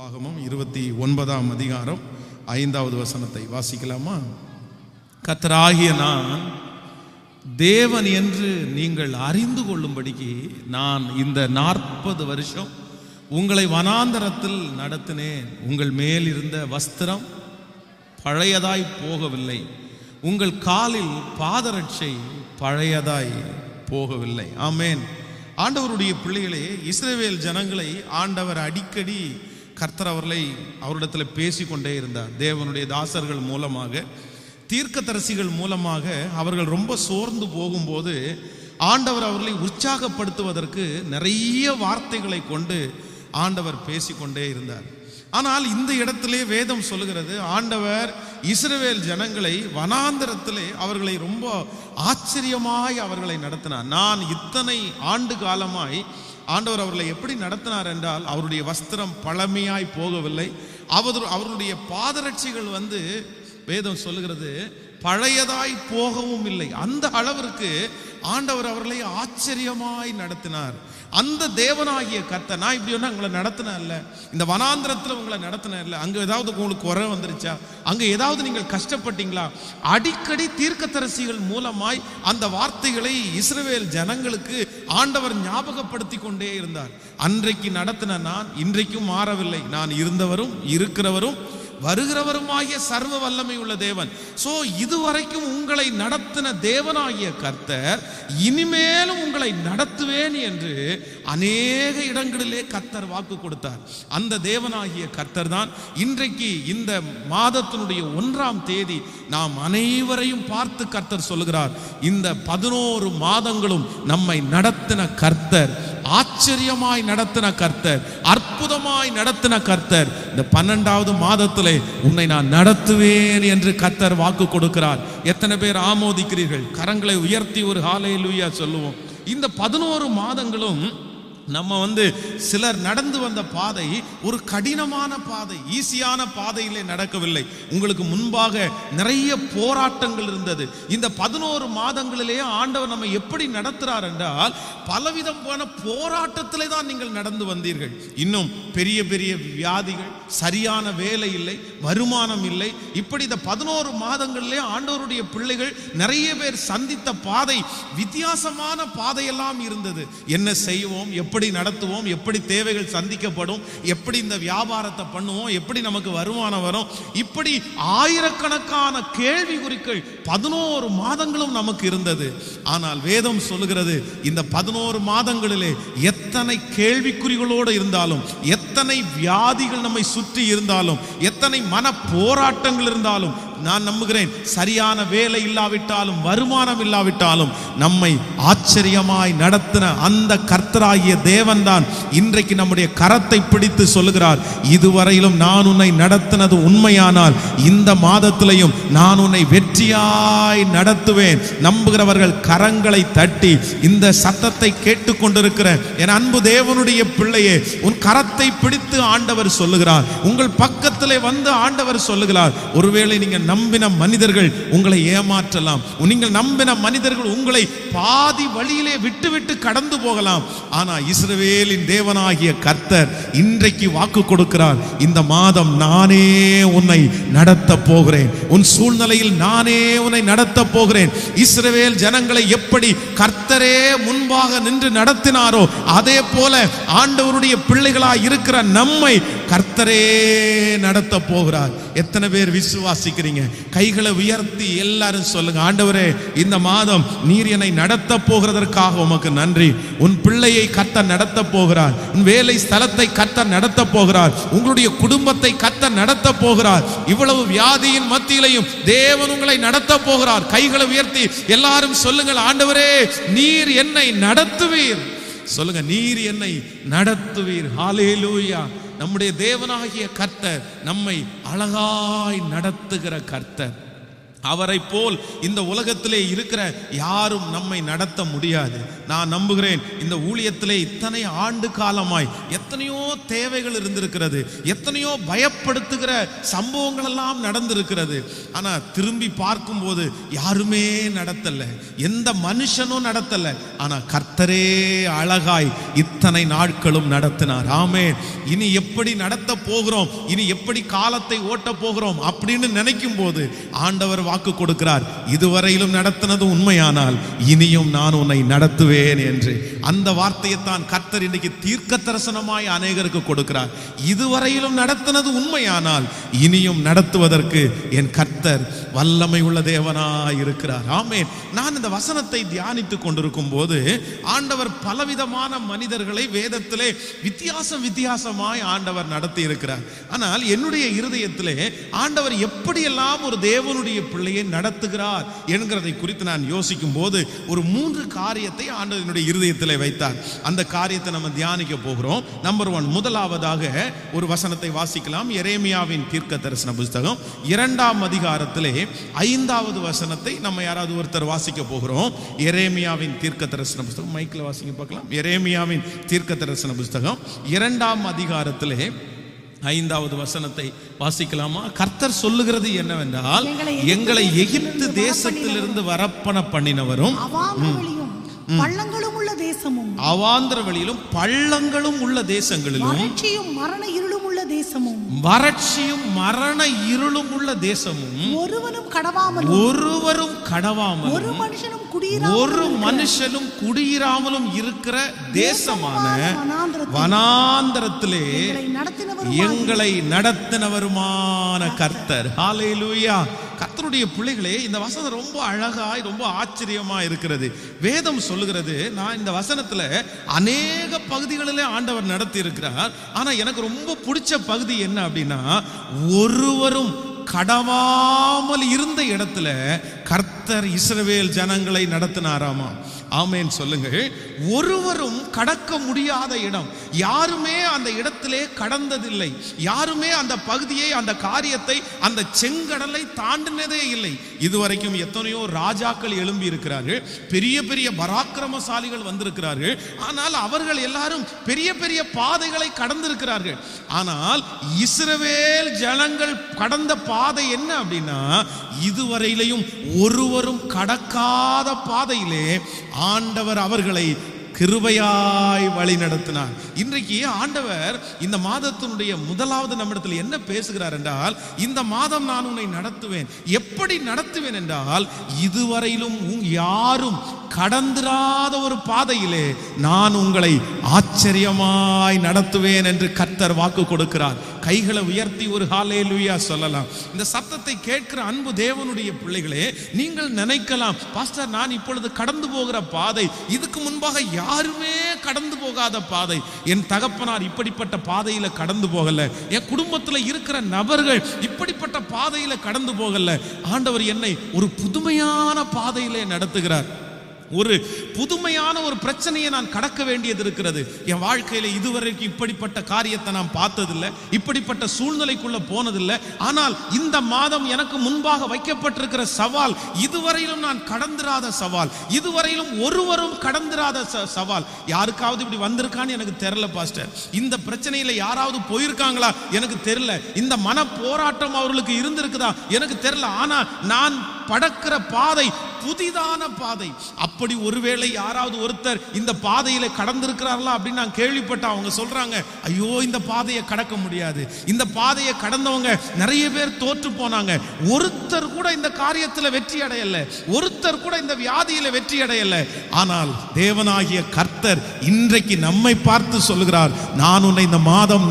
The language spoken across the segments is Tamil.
உபாகமம் 29ஆம் அதிகாரம் 5வது வசனத்தை வாசிக்கலாமா? கர்த்தராகிய நான் தேவன் என்று நீங்கள் அறிந்து கொள்ளும்படிக்கு நான் இந்த 40 வருஷம் உங்களை வனாந்தரத்தில் நடத்தினேன். உங்கள் மேல் இருந்த வஸ்திரம் பழையதாய் போகவில்லை, உங்கள் காலில் பாதரட்சை பழையதாய் போகவில்லை. ஆமென். ஆண்டவருடைய பிள்ளைகளே, இஸ்ரவேல் ஜனங்களை ஆண்டவர் அடிக்கடி கர்த்தர் அவரிடத்தில் பேசிக்கொண்டே இருந்தார். தேவனுடைய தாசர்கள் மூலமாக, தீர்க்கதரிசிகள் மூலமாக அவர்கள் ரொம்ப சோர்ந்து போகும்போது ஆண்டவர் அவர்களை உற்சாகப்படுத்துவதற்கு நிறைய வார்த்தைகளை கொண்டு ஆண்டவர் பேசிக்கொண்டே இருந்தார். ஆனால் இந்த இடத்திலே வேதம் சொல்லுகிறது, ஆண்டவர் இஸ்ரவேல் ஜனங்களை வனாந்தரத்திலே அவர்களை ரொம்ப ஆச்சரியமாய் அவர்களை நடத்தினார். நான் இத்தனை ஆண்டு காலமாய் ஆண்டவர் அவர்களை எப்படி நடத்தினார் என்றால், அவருடைய வஸ்திரம் பழமையாய் போகவில்லை, அவருடைய பாதரட்சிகள் வேதம் சொல்லுகிறது பழையதாய் போகவும் இல்லை. அந்த அளவிற்கு ஆண்டவர் அவர்களை ஆச்சரியமாய் நடத்தினார். அந்த தேவனாகிய கர்த்தர், நான் இப்படி ஒன்று உங்களை நடத்தின இல்லை, இந்த வனாந்திரத்தில் உங்களை நடத்தின இல்லை, அங்கே ஏதாவது உங்களுக்கு குறை வந்துருச்சா, அங்கே ஏதாவது நீங்கள் கஷ்டப்பட்டீங்களா? அடிக்கடி தீர்க்கதரிசிகள் மூலமாய் அந்த வார்த்தைகளை இஸ்ரவேல் ஜனங்களுக்கு ஆண்டவர் ஞாபகப்படுத்தி கொண்டே இருந்தார். அன்றைக்கு நடத்தின நான் இன்றைக்கும் மாறவில்லை. நான் இருந்தவரும் இருக்கிறவரும் வருகிறவருமாகிய சர்வ வல்லமை உள்ள தேவன். சோ இதுவரைக்கும் உங்களை நடத்தின தேவனாகிய கர்த்தர் இனிமேலும் உங்களை நடத்துவேன் என்று அநேக இடங்களிலே கர்த்தர் வாக்கு கொடுத்தார். அந்த தேவனாகிய கர்த்தர் தான் இன்றைக்கு இந்த மாதத்தினுடைய 1ஆம் தேதி நாம் அனைவரையும் பார்த்து கர்த்தர் சொல்லுகிறார், இந்த 11 மாதங்களும் நம்மை நடத்தின கர்த்தர், ஆச்சரியமாய் நடத்தின கர்த்தர், அற்புதமாய் நடத்தின கர்த்தர், இந்த 12வது மாதத்திலே உன்னை நான் நடத்துவேன் என்று கர்த்தர் வாக்கு கொடுக்கிறார். எத்தனை பேர் ஆமோதிக்கிறீர்கள்? கரங்களை உயர்த்தி ஒரு ஹல்லேலூயா சொல்லுவோம். இந்த 11 மாதங்களும் நம்ம சிலர் நடந்து வந்த பாதை ஒரு கடினமான பாதை, ஈஸியான பாதையிலே நடக்கவில்லை. உங்களுக்கு முன்பாக நிறைய போராட்டங்கள் இருந்தது. இந்த 11 மாதங்களிலே ஆண்டவர் நம்ம எப்படி நடத்துறார் என்றால், பலவிதமான போராட்டத்திலே தான் நீங்கள் நடந்து வந்தீர்கள். இன்னும் பெரிய பெரிய வியாதிகள், சரியான வேலை இல்லை, வருமானம் இல்லை, இப்படி இந்த 11 மாதங்களிலே ஆண்டவருடைய பிள்ளைகள் நிறைய பேர் சந்தித்த பாதை வித்தியாசமான பாதையெல்லாம் இருந்தது. என்ன செய்வோம், எப்படி நடத்துவோம், எப்படி தேவைகள் சந்திக்கப்படும், எப்படி இந்த வியாபாரத்தை பண்ணுவோம், எப்படி நமக்கு வருமானம் வரும், இப்படி ஆயிரக்கணக்கான கேள்விக்குறிகள் 11 மாதங்களும் நமக்கு இருந்தது. ஆனால் வேதம் சொல்லுகிறது, இந்த 11 மாதங்களிலே எத்தனை கேள்விக்குறிகளோடு இருந்தாலும், எத்தனை வியாதிகள் நம்மை சுற்றி இருந்தாலும், எத்தனை மன போராட்டங்கள் இருந்தாலும், நான் நம்புகிறேன் சரியான வேலை இல்லாவிட்டாலும், வருமானம் இல்லாவிட்டாலும், நம்மை ஆச்சரியமாய் நடத்தின அந்த கர்த்தராகிய தேவன் தான் இன்றைக்கு நம்முடைய கரத்தை பிடித்து சொல்லுகிறார், இதுவரையிலும் நான் உன்னை நடத்தினது உண்மையானால் இந்த மாதத்திலையும் நான் உன்னை வெற்றியாய் நடத்துவேன். நம்புகிறவர்கள் கரங்களை தட்டி இந்த சத்தத்தை கேட்டுக்கொண்டிருக்கிற என் அன்பு தேவனுடைய பிள்ளையே, உன் கரத்தை பிடித்து ஆண்டவர் சொல்லுகிறார், உங்கள் பக்கத்திலே ஆண்டவர் சொல்லுகிறார். ஒருவேளை நீங்கள் நம்பின மனிதர்கள் உங்களை ஏமாற்றலாம், நீங்கள் நம்பின மனிதர்கள் உங்களை பாதி வழியிலே விட்டு கடந்து போகலாம். ஆனா இஸ்ரவேலின் தேவனாகிய கர்த்தர் இன்றைக்கு வாக்கு கொடுக்கிறார், இந்த மாதம் நானே உன்னை நடத்த போகிறேன், உன் சூழ்நிலையில் நானே உன்னை நடத்த போகிறேன். இஸ்ரவேல் ஜனங்களை எப்படி கர்த்தரே முன்பாக நின்று நடத்தினாரோ, அதே போல ஆண்டவருடைய பிள்ளைகளாய் இருக்கிற நம்மை கர்த்தரே நடத்த போகிறார். எத்தனை பேர் விசுவாசிக்கிறீங்க? கைகளை உயர்த்தி எல்லாரும் சொல்லுங்க, ஆண்டவரே இந்த மாதம் நீர் என்னை நடத்த போகிறதற்காக உமக்கு நன்றி. உன் பிள்ளையை கர்த்தர் நடத்த போகிறார், உன் வேலை ஸ்தலத்தை கர்த்தர் நடத்த போகிறார், உங்களுடைய குடும்பத்தை கர்த்தர் நடத்த போகிறார். இவ்வளவு வியாதியின் மத்தியிலையும் தேவன் உங்களை நடத்த போகிறார். கைகளை உயர்த்தி எல்லாரும் சொல்லுங்கள், ஆண்டவரே நீர் என்னை நடத்துவீர். சொல்லுங்க, நீர் என்னை நடத்துவீர். ஹல்லேலூயா. நம்முடைய தேவனாகிய கர்த்தர் நம்மை அழகாய் நடத்துகிற கர்த்தர். அவரை போல் இந்த உலகத்திலே இருக்கிற யாரும் நம்மை நடத்த முடியாது. நான் நம்புகிறேன், இந்த ஊழியத்திலே இத்தனை ஆண்டு காலமாய் எத்தனையோ தேவைகள் இருந்திருக்கிறது, எத்தனையோ பயப்படுத்துகிற சம்பவங்கள் எல்லாம் நடந்திருக்கிறது. ஆனா திரும்பி பார்க்கும்போது யாருமே நடத்தல, எந்த மனுஷனும் நடத்தல. ஆனா கர்த்தரே அழகாய் இத்தனை நாட்களும் நடத்தினார். ஆமென். இனி எப்படி நடத்த போகிறோம், இனி எப்படி காலத்தை ஓட்ட போகிறோம் அப்படின்னு நினைக்கும் போது ஆண்டவர் வாக்கு கொடுக்கிறார், இதுவரையிலும் நடத்தினது உண்மையானால் இனியும் நான் உன்னை நடத்துவேன் என்று. அந்த வார்த்தையை தான் கர்த்தர் இன்னைக்கு தீர்க்க தரிசனமாய் அநேகருக்கு கொடுக்கிறார். இதுவரையிலும் நடத்தினது உண்மையானால் இனியும் நடத்துவதற்கு என் கர்த்தர் வல்லமை உள்ள தேவனாய் இருக்கிறார். ஆமென். நான் இந்த வசனத்தை தியானித்துக் கொண்டிருக்கும் போது ஆண்டவர் பலவிதமான மனிதர்களை வேதத்திலே வித்தியாசமாய் ஆண்டவர் நடத்தி இருக்கிறார். ஆனால் என்னுடைய இருதயத்திலே ஆண்டவர் எப்படியெல்லாம் ஒரு தேவனுடைய பிள்ளையை நடத்துகிறார் என்கிறதை குறித்து நான் யோசிக்கும் போது ஒரு 3 காரியத்தை ஆண்டவர் என்னுடைய இருதயத்திலே வைத்தார். அந்த காரியத்தை நம்ம தியானிக்க போகிறோம். நம்பர் 1, முதலாவதாக ஒரு வசனத்தை வாசிக்கலாம். எரேமியாவின் தீர்க்க தரிசன புஸ்தகம் 2ஆம் அதிகாரத்திலே 5வது வசனத்தை நம்ம யாராவது ஒருத்தர் வாசிக்க போகிறோம். எரேமியாவின் தீர்க்க தரிசன புஸ்தகம், மைக்கில் வாசிங்க பார்க்கலாம். எரேமியாவின் தீர்க்க தரிசன புஸ்தகம் 2ஆம் அதிகாரத்திலே 5வது வசனத்தை வாசிக்கலாமா? கர்த்தர் சொல்லுகிறது என்னவென்றால், எங்களை எகிப்து தேசத்திலிருந்து வரப்பன பண்ணினவரும் பள்ளங்களும் உள்ள தேசமும், அவாந்தர வெளியிலும் பள்ளங்களும் உள்ள தேசங்களிலும், வறட்சியும் மரண இருளும் உள்ள தேசமும், வறட்சியும் மரண இருளும் உள்ள தேசமும், ஒருவரும் கடவாமலும் ஒரு மனுஷனும் குடியிராமலும் இருக்கிற தேசமான வனாந்தரத்திலே எங்களை நடத்தினவருமான கர்த்தர். ஹல்லேலூயா. கர்த்தருடைய பிள்ளைகளே, இந்த வசனம் ரொம்ப அழகாய் ரொம்ப ஆச்சரியமா இருக்கிறது. வேதம் சொல்லுகிறது, நான் இந்த வசனத்துல அநேக பகுதிகளிலே ஆண்டவர் நடத்தி இருக்கிறார். ஆனா எனக்கு ரொம்ப பிடிச்ச பகுதி என்ன அப்படின்னா, ஒருவரும் கடவாமல் இருந்த இடத்துல கர்த்தர் இஸ்ரவேல் ஜனங்களை நடத்தினாராமா. ஆமென் சொல்லுங்கள். ஒருவரும் கடக்க முடியாத இடம், யாருமே அந்த இடத்திலே கடந்ததில்லை, யாருமே அந்த பகுதியை, அந்த காரியத்தை, அந்த செங்கடலை தாண்டினதே இல்லை. இதுவரைக்கும் எத்தனையோ ராஜாக்கள் எழும்பி இருக்கிறார்கள், பெரிய பெரிய பராக்கிரமசாலிகள் வந்திருக்கிறார்கள். ஆனால் அவர்கள் எல்லாரும் பெரிய பெரிய பாதைகளை கடந்திருக்கிறார்கள். ஆனால் இஸ்ரவேல் ஜனங்கள் கடந்த பாதை என்ன அப்படின்னா, இதுவரையிலையும் ஒருவரும் கடக்காத பாதையிலே ஆண்டவர் அவர்களை கிருபையாய் வழி நடத்தினார். இன்றைக்கு ஆண்டவர் இந்த மாதத்தினுடைய முதலாவது நம்மிடத்தில் என்ன பேசுகிறார் என்றால், இந்த மாதம் நான் உன்னை நடத்துவேன். எப்படி நடத்துவேன் என்றால், இதுவரையிலும் யாரும் கடந்திராத ஒரு பாதையிலே நான் உங்களை ஆச்சரியமாய் நடத்துவேன் என்று கர்த்தர் வாக்கு கொடுக்கிறார். கைகளை உயர்த்தி ஒரு ஹல்லேலூயா சொல்லலாம். இந்த சத்தத்தை கேட்கிற அன்பு தேவனுடைய பிள்ளைகளே, நீங்கள் நினைக்கலாம், பாஸ்டர் நான் இப்பொழுது கடந்து போகிற பாதை இதுக்கு முன்பாக யாருமே கடந்து போகாத பாதை, என் தகப்பனார் இப்படிப்பட்ட பாதையில கடந்து போகல, என் குடும்பத்தில் இருக்கிற நபர்கள் இப்படிப்பட்ட பாதையில கடந்து போகல. ஆண்டவர் என்னை ஒரு புதுமையான பாதையிலே நடத்துகிறார். ஒரு புதுமையான ஒரு பிரச்சனையை நான் கடக்க வேண்டியது இருக்கிறது. என் வாழ்க்கையில இதுவரைக்கும் இப்படிப்பட்ட காரியத்தை நான் பார்த்ததில்லை, இப்படிப்பட்ட சூழ்நிலைக்குள்ள போனதில்லை. ஆனால் இந்த மாதம் எனக்கு முன்பாக வைக்கப்பட்டிருக்கிற சவால் இதுவரையிலும் நான் கடந்திராத சவால், இதுவரையிலும் ஒருவரும் கடந்திராத சவால். யாருக்காவது இப்படி வந்திருக்கான்னு எனக்கு தெரியல பாஸ்டர், இந்த பிரச்சனையில யாராவது போயிருக்காங்களா எனக்கு தெரியல, இந்த மன போராட்டம் அவர்களுக்கு இருந்திருக்குதா எனக்கு தெரியல. ஆனா நான் படக்கிற பாதை புதிதான பாதை. அப்படி ஒருவேளை யாராவது ஒருத்தர் இந்த பாதையில கடந்திருக்கிறார்களா அப்படின்னு நான் கேள்விப்பட்ட, அவங்க சொல்றாங்க, ஐயோ இந்த பாதையை கடக்க முடியாது, இந்த பாதையை கடந்தவங்க நிறைய பேர் தோற்று போனாங்க, ஒருத்தர் கூட இந்த காரியத்தில் வெற்றி அடையல, ஒருத்தர் கூட இந்த வியாதியில வெற்றி அடையல. ஆனால் தேவனாகிய கர்த்தர் இன்றைக்கு நம்மை பார்த்து சொல்லுகிறார், நான் உன்னை இந்த மாதம்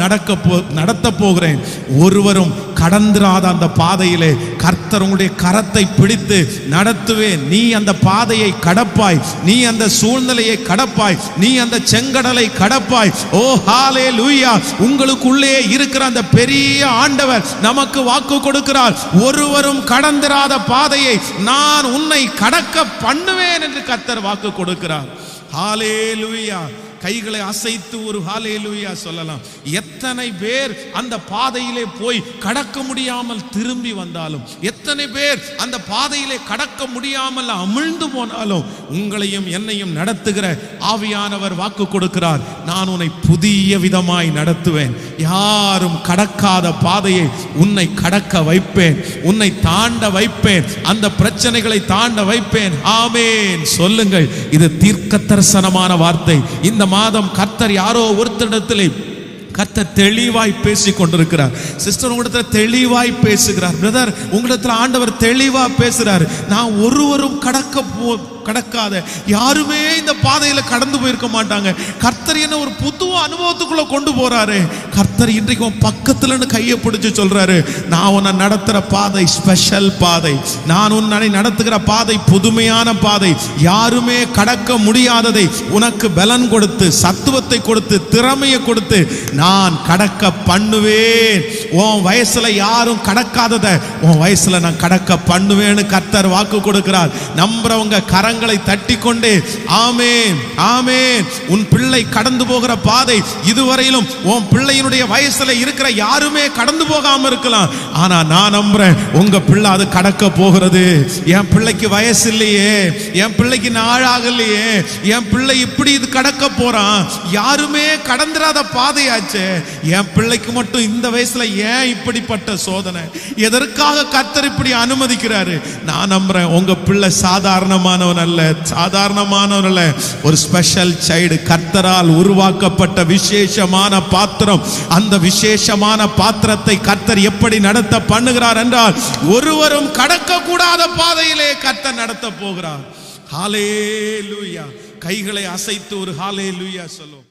நடத்த போகிறேன். ஒருவரும் கடந்திராத அந்த பாதையிலே கர்த்தர் உங்களுடைய கரத்தை பிடித்து நடத்துவேன். நீ அந்த பாதையை கடப்பாய், நீ அந்த சூழ்நிலையை கடப்பாய், நீ அந்த செங்கடலை கடப்பாய். ஓ ஹல்லேலூயா. உங்களுக்குள்ளே இருக்கிற அந்த பெரிய ஆண்டவர் நமக்கு வாக்கு கொடுக்கிறார், ஒருவரும் கடந்திராத பாதையை நான் உன்னை கடக்க பண்ணுவேன் என்று கர்த்தர் வாக்கு கொடுக்கிறார். ஹல்லேலூயா. கைகளை அசைத்து ஒரு ஹalleluya சொல்லலாம். எத்தனை பேர் அந்த பாதையிலே போய் கடக்க முடியாமல் திரும்பி வந்தாலும், எத்தனை பேர் அந்த பாதையிலே கடக்க முடியாமல் அமிழ்ந்து போனாலும், உங்களையும் என்னையும் நடத்துகிற ஆவியானவர் வாக்கு கொடுக்கிறார், நான் உன்னை புதிய விதமாய் நடத்துவேன். யாரும் கடக்காத பாதையை உன்னை கடக்க வைப்பேன், உன்னை தாண்ட வைப்பேன், அந்த பிரச்சனைகளை தாண்ட வைப்பேன். ஆமென் சொல்லுங்கள். இது தீர்க்க தரிசனமான வார்த்தை. இந்த மாதம் கர்த்தர் யாரோ ஒருத்தரிடத்திலே கர்த்தர் தெளிவாய் பேசி கொண்டிருக்கிறார். சிஸ்டர் உங்களிடத்தில் தெளிவாய் பேசுகிறார். பிரதர் உங்களிடத்தில் ஆண்டவர் தெளிவா பேசுறார். நான் ஒருவரும் கடக்காத, யாருமே இந்த பாதையில கடந்து போயிருக்க மாட்டாங்க. கர்த்தர் என்ன ஒரு புது அனுபவத்துக்குள்ள கொண்டு போறாரு. கர்த்தர் இன்றைக்கு பக்கத்துல கையை பிடிச்சு சொல்றாரு, நான் உன்னை நடத்துற பாதை ஸ்பெஷல் பாதை, நான் உன்னை நடத்துகிற பாதை புதுமையான பாதை, யாருமே கடக்க முடியாததை உனக்கு பலன் கொடுத்து, சத்துவத்தை கொடுத்து, திறமையை கொடுத்து நான் கடக்க பண்ணுவேன். உன் வயசுல யாரும் கடக்காதத உன் வயசுல நான் கடக்க பண்ணுவேன்னு கர்த்தர் வாக்கு கொடுக்கிறார். நம்புறவங்க கரங்களை தட்டி கொண்டே ஆமென் ஆமென். உன் பிள்ளை கடந்து போகிற பாதை இதுவரையிலும் உன் பிள்ளையினுடைய வயசுல இருக்கிற யாருமே கடந்து போகாம இருக்கலாம். ஆனா நான் நம்புறேன் உங்க பிள்ளை அது கடக்க போகிறது. என் பிள்ளைக்கு வயசு இல்லையே, என் பிள்ளைக்கு நாளாகலையே, என் பிள்ளை இப்படி இது கடக்க போறான். யாருமே கடந்துராத பாதையாச்சு. என் பிள்ளைக்கு மட்டும் இந்த வயசுல ஏன் இப்படிப்பட்ட சோதனை? எதற்காக கர்த்தர் இப்படி அனுமதிக்கிறாரு? நான் நம்புறேன் உங்க பிள்ளை சாதாரணமானவன் அல்ல, சாதாரணமானவன் அல்ல, ஒரு ஸ்பெஷல் சைல்டு, கர்த்தரால் உருவாக்கப்பட்ட விசேஷமான பாத்திரம். அந்த விசேஷமான பாத்திரத்தை கர்த்தர் எப்படி நடத்த பண்ணுகிறார் என்றால், ஒருவரும் கடக்க கூடாத பாதையிலே கர்த்தர் நடத்த போகிறார். ஹalleluya. கைகளை அசைத்து ஒரு ஹalleluya சொல்லுவோம்.